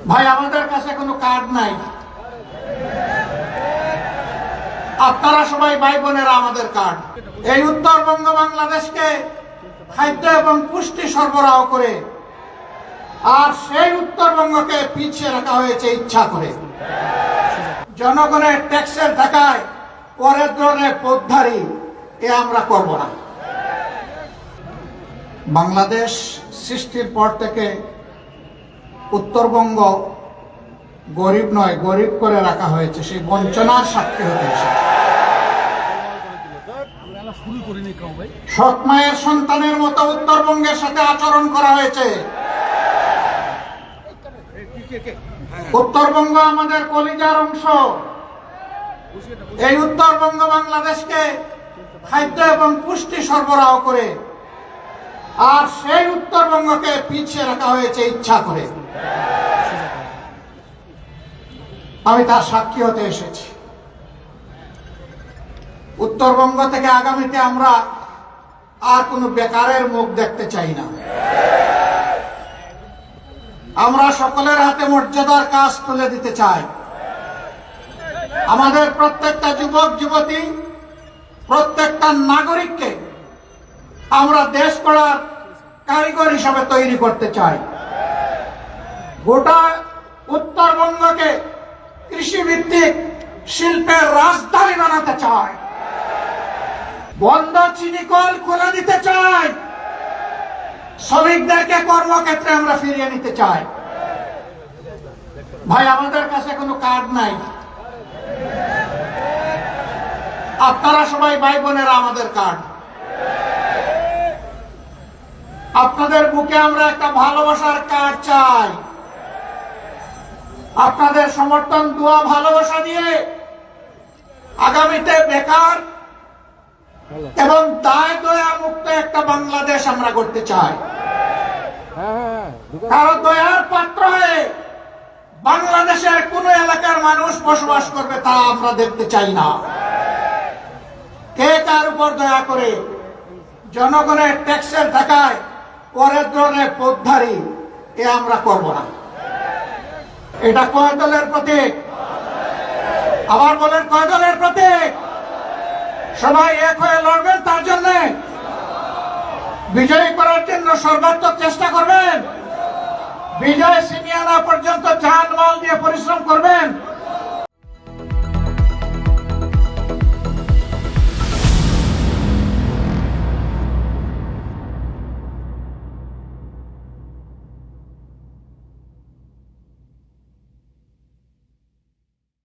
ভাই আমাদের কাছে কোনো কার্ড নাই, আপনারা সবাই ভাই বোনেরা আমাদের কার্ড। এই উত্তরবঙ্গ বাংলাদেশকে খাদ্য এবং পুষ্টি সরবরাহ করে, আর সেই উত্তরবঙ্গকে পিছিয়ে রাখা হয়েছে ইচ্ছা করে। জনগণের ট্যাক্সের টাকায় পরের ধরনের পথধারী এ আমরা করব না। বাংলাদেশ সৃষ্টির পর থেকে উত্তরবঙ্গ গরিব নয়, গরিব করে রাখা হয়েছে, সেই বঞ্চনার সাক্ষী হতে এসেছে। সৎ মায়ের সন্তানের মতো উত্তরবঙ্গের সাথে আচরণ করা হয়েছে। উত্তরবঙ্গ আমাদের কলিজার অংশ। এই উত্তরবঙ্গ বাংলাদেশকে খাদ্য এবং পুষ্টি সরবরাহ করে, আর সেই উত্তরবঙ্গকে পিছিয়ে রাখা হয়েছে ইচ্ছা করে। আমি তার সাক্ষী হতে এসেছি। উত্তরবঙ্গ থেকে আগামীতে আমরা আর কোনো বেকারের মুখ দেখতে চাই না। আমরা সকলের হাতে মর্যাদার কাজ তুলে দিতে চাই। আমাদের প্রত্যেকটা যুবক যুবতী, প্রত্যেকটা নাগরিককে আমরা দেশ গড়ার কারিগর হিসাবে তৈরি করতে চাই। গোটা উত্তরবঙ্গকে কৃষিভিত্তিক শিল্পের রাজধানী বানাতে চাই। বন্ধ চিনি কল খুলে দিতে চাই। শ্রমিকদেরকে কর্মক্ষেত্রে আমরা ফিরিয়ে নিতে চাই। ভাই আমাদের কাছে কোনো কার্ড নাই, আপনারা সবাই ভাই বোনেরা আমাদের কার্ড। আপনাদের বুকে আমরা একটা ভালোবাসার কার্ড চাই। আপনাদের সমর্থন, দোয়া, ভালোবাসা দিয়ে আগামীতে বেকার এবং দায় দয়া মুক্ত একটা বাংলাদেশ আমরা করতে চাই। কারো দয়ার পাত্র হয়ে বাংলাদেশের কোন এলাকার মানুষ বসবাস করবে তা আমরা দেখতে চাই না। কে কার উপর দয়া করে জনগণের ট্যাক্সের টাকায় পরের ধরনের পথধারী এ আমরা করব না। এটা কয় দলের প্রতীক? আবার বলেন, কয় দলের প্রতীক? সবাই এক হয়ে লড়বেন, তার জন্য বিজয়ী করার জন্য সর্বাত্মক চেষ্টা করবেন। বিজয় ছিনিয়ে আনা পর্যন্ত যা